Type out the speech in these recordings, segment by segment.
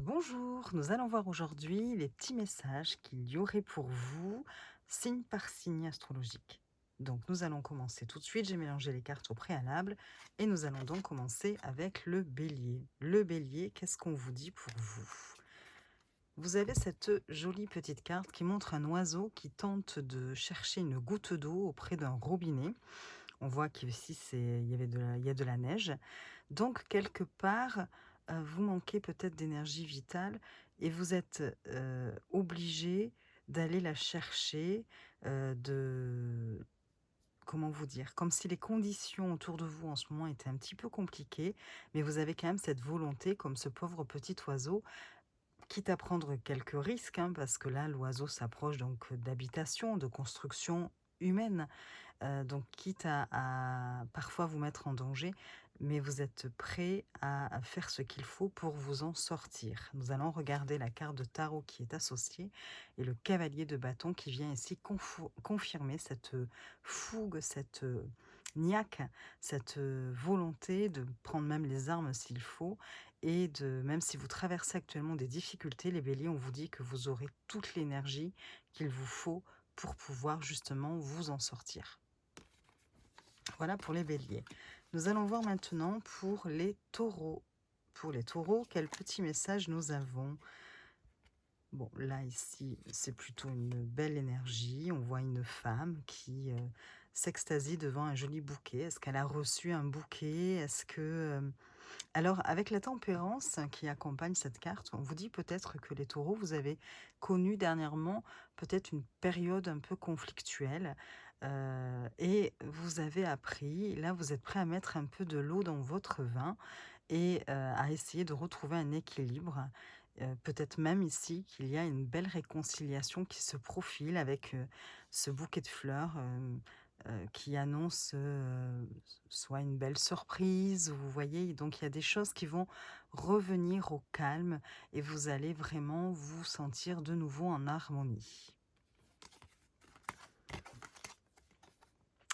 Bonjour, nous allons voir aujourd'hui les petits messages qu'il y aurait pour vous, signe par signe astrologique. Donc nous allons commencer tout de suite, j'ai mélangé les cartes au préalable et nous allons donc commencer avec le bélier. Le bélier, qu'est-ce qu'on vous dit pour vous? Vous avez cette jolie petite carte qui montre un oiseau qui tente de chercher une goutte d'eau auprès d'un robinet. On voit qu'ici il y a de la neige. Donc quelque part, vous manquez peut-être d'énergie vitale et vous êtes, obligé d'aller la chercher, de comment vous dire? Comme si les conditions autour de vous en ce moment étaient un petit peu compliquées, mais vous avez quand même cette volonté comme ce pauvre petit oiseau, quitte à prendre quelques risques, hein, parce que là l'oiseau s'approche donc d'habitations, de constructions humaines. Donc quitte à parfois vous mettre en danger, mais vous êtes prêt à faire ce qu'il faut pour vous en sortir. Nous allons regarder la carte de tarot qui est associée et le cavalier de bâton qui vient ici confirmer cette, fougue, cette, niaque, cette, volonté de prendre même les armes s'il faut et de même si vous traversez actuellement des difficultés, les béliers, on vous dit que vous aurez toute l'énergie qu'il vous faut pour pouvoir justement vous en sortir. Voilà pour les béliers. Nous allons voir maintenant pour les taureaux. Pour les taureaux, quel petit message nous avons? Bon, là, ici, c'est plutôt une belle énergie. On voit une femme qui s'extasie devant un joli bouquet. Est-ce qu'elle a reçu un bouquet? Est-ce que... Alors, avec la tempérance qui accompagne cette carte, on vous dit peut-être que les taureaux, vous avez connu dernièrement peut-être une période un peu conflictuelle et vous avez appris, là, vous êtes prêt à mettre un peu de l'eau dans votre vin et à essayer de retrouver un équilibre. Peut-être même ici qu'il y a une belle réconciliation qui se profile avec, ce bouquet de fleurs, qui annonce, soit une belle surprise, vous voyez? Donc il y a des choses qui vont revenir au calme et vous allez vraiment vous sentir de nouveau en harmonie.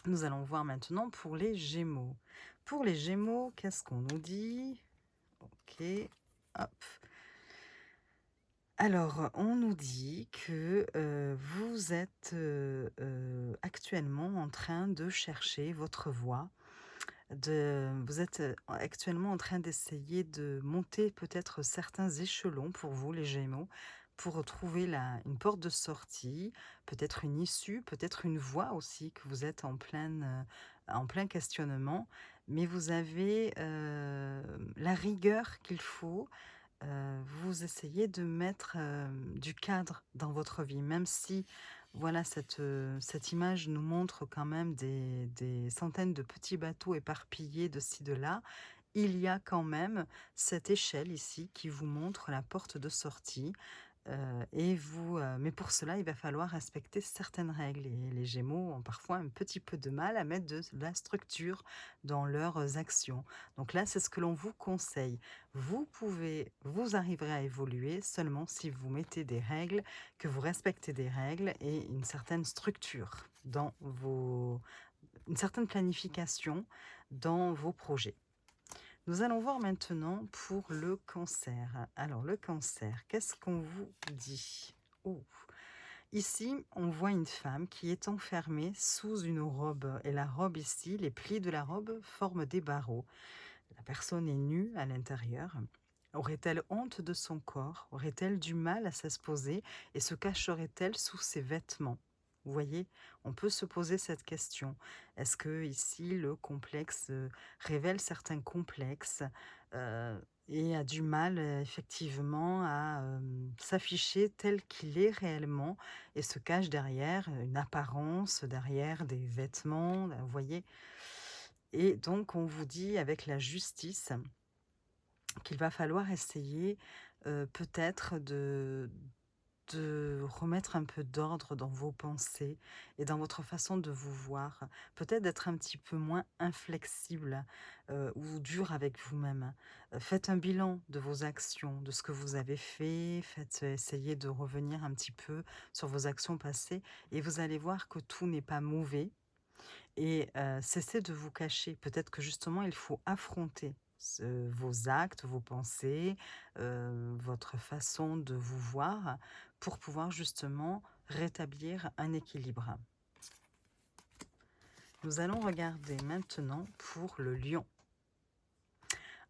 Nous allons voir maintenant pour les Gémeaux. Pour les Gémeaux, qu'est-ce qu'on nous dit? OK, hop. Alors, on nous dit que, vous êtes, actuellement en train de chercher votre voie, vous êtes, actuellement en train d'essayer de monter peut-être certains échelons pour vous les Gémeaux, pour trouver la une porte de sortie, peut-être une issue, peut-être une voie aussi que vous êtes en plein questionnement. Mais vous avez, la rigueur qu'il faut. Vous essayez de mettre, du cadre dans votre vie, même si, voilà, cette image nous montre quand même des centaines de petits bateaux éparpillés de ci, de là. Il y a quand même cette échelle ici qui vous montre la porte de sortie. Et vous, mais pour cela, il va falloir respecter certaines règles et les Gémeaux ont parfois un petit peu de mal à mettre de la structure dans leurs actions. Donc là, c'est ce que l'on vous conseille. Vous arriverez à évoluer seulement si vous mettez des règles, que vous respectez des règles et une certaine structure dans vos une certaine planification dans vos projets. Nous allons voir maintenant pour le cancer. Alors le cancer, qu'est-ce qu'on vous dit? Ouh. Ici, on voit une femme qui est enfermée sous une robe et la robe ici, les plis de la robe forment des barreaux. La personne est nue à l'intérieur. Aurait-elle honte de son corps? Aurait-elle du mal à s'exposer et se cacherait-elle sous ses vêtements? Vous voyez, on peut se poser cette question. Est-ce que ici le complexe révèle certains complexes et a du mal effectivement à s'afficher tel qu'il est réellement et se cache derrière une apparence, derrière des vêtements, vous voyez? Et donc on vous dit avec la justice qu'il va falloir essayer, peut-être de remettre un peu d'ordre dans vos pensées et dans votre façon de vous voir. Peut-être d'être un petit peu moins inflexible, ou dur avec vous-même. Faites un bilan de vos actions, de ce que vous avez fait, faites essayez de revenir un petit peu sur vos actions passées et vous allez voir que tout n'est pas mauvais et cessez de vous cacher. Peut-être que justement il faut affronter vos actes, vos pensées, votre façon de vous voir pour pouvoir justement rétablir un équilibre. Nous allons regarder maintenant pour le lion.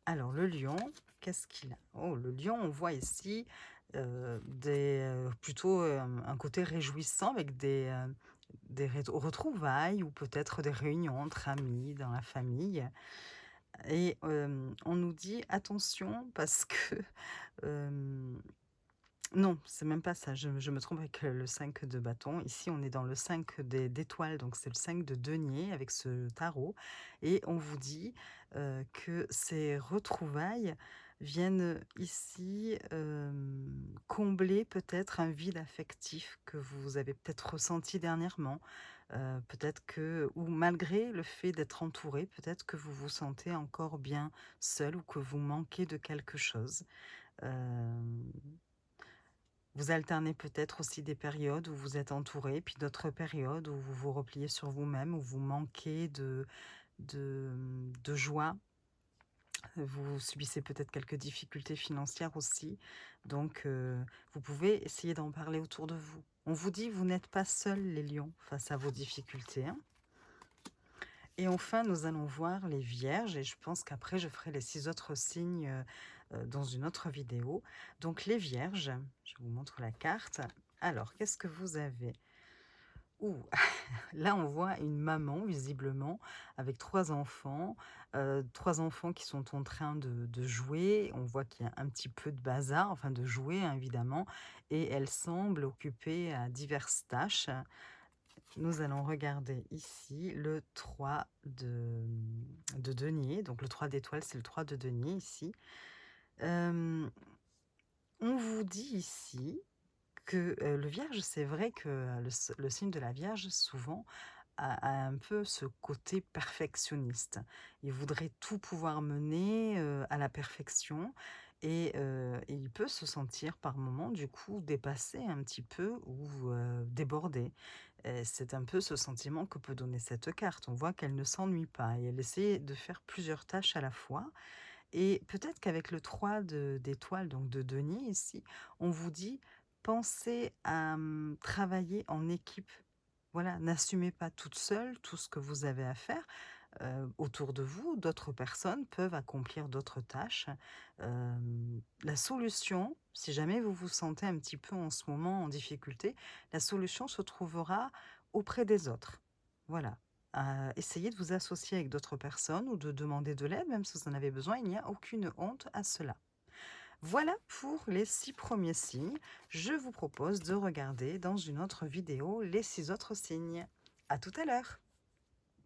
Alors le lion, qu'est-ce qu'il a? Oh, le lion, on voit ici plutôt un côté réjouissant avec des retrouvailles ou peut-être des réunions entre amis, dans la famille. Et on nous dit attention parce que non, c'est même pas ça, je me trompe avec le 5 de bâton. Ici, on est dans le 5 d'étoiles, donc c'est le 5 de denier avec ce tarot et on vous dit, que ces retrouvailles viennent ici, combler peut-être un vide affectif que vous avez peut-être ressenti dernièrement. Peut-être que ou malgré le fait d'être entouré, peut-être que vous vous sentez encore bien seul ou que vous manquez de quelque chose. Hem Vous alternez peut-être aussi des périodes où vous êtes entouré, puis d'autres périodes où vous vous repliez sur vous-même, où vous manquez de joie. Vous subissez peut-être quelques difficultés financières aussi. Donc, vous pouvez essayer d'en parler autour de vous. On vous dit, vous n'êtes pas seuls les lions face à vos difficultés, hein. Et enfin, nous allons voir les vierges et je pense qu'après je ferai les 6 autres signes, dans une autre vidéo. Donc les vierges, je vous montre la carte. Alors, qu'est-ce que vous avez? Ouh! Là, on voit une maman visiblement avec 3 enfants, 3 enfants qui sont en train de jouer. On voit qu'il y a un petit peu de bazar, enfin de jouer, hein, évidemment, et elle semble occupée à diverses tâches. Nous allons regarder ici le 3 de denier, donc le 3 d'étoiles, c'est le 3 de denier ici. Hem, on vous dit ici que, le Vierge, c'est vrai que le signe de la Vierge souvent a un peu ce côté perfectionniste. Il voudrait tout pouvoir mener, à la perfection et il peut se sentir par moments du coup dépassé un petit peu ou, débordé. C'est un peu ce sentiment que peut donner cette carte. On voit qu'elle ne s'ennuie pas et elle essaie de faire plusieurs tâches à la fois et peut-être qu'avec le 3 d'étoiles, donc de denier ici, on vous dit: «Pensez à, travailler en équipe». Voilà, n'assumez pas toute seule tout ce que vous avez à faire. Autour de vous, d'autres personnes peuvent accomplir d'autres tâches. La solution, si jamais vous vous sentez un petit peu en ce moment en difficulté, la solution se trouvera auprès des autres. Voilà. Essayez de vous associer avec d'autres personnes ou de demander de l'aide, même si vous en avez besoin, il n'y a aucune honte à cela. Voilà pour les 6 premiers signes. Je vous propose de regarder dans une autre vidéo les 6 autres signes. À tout à l'heure.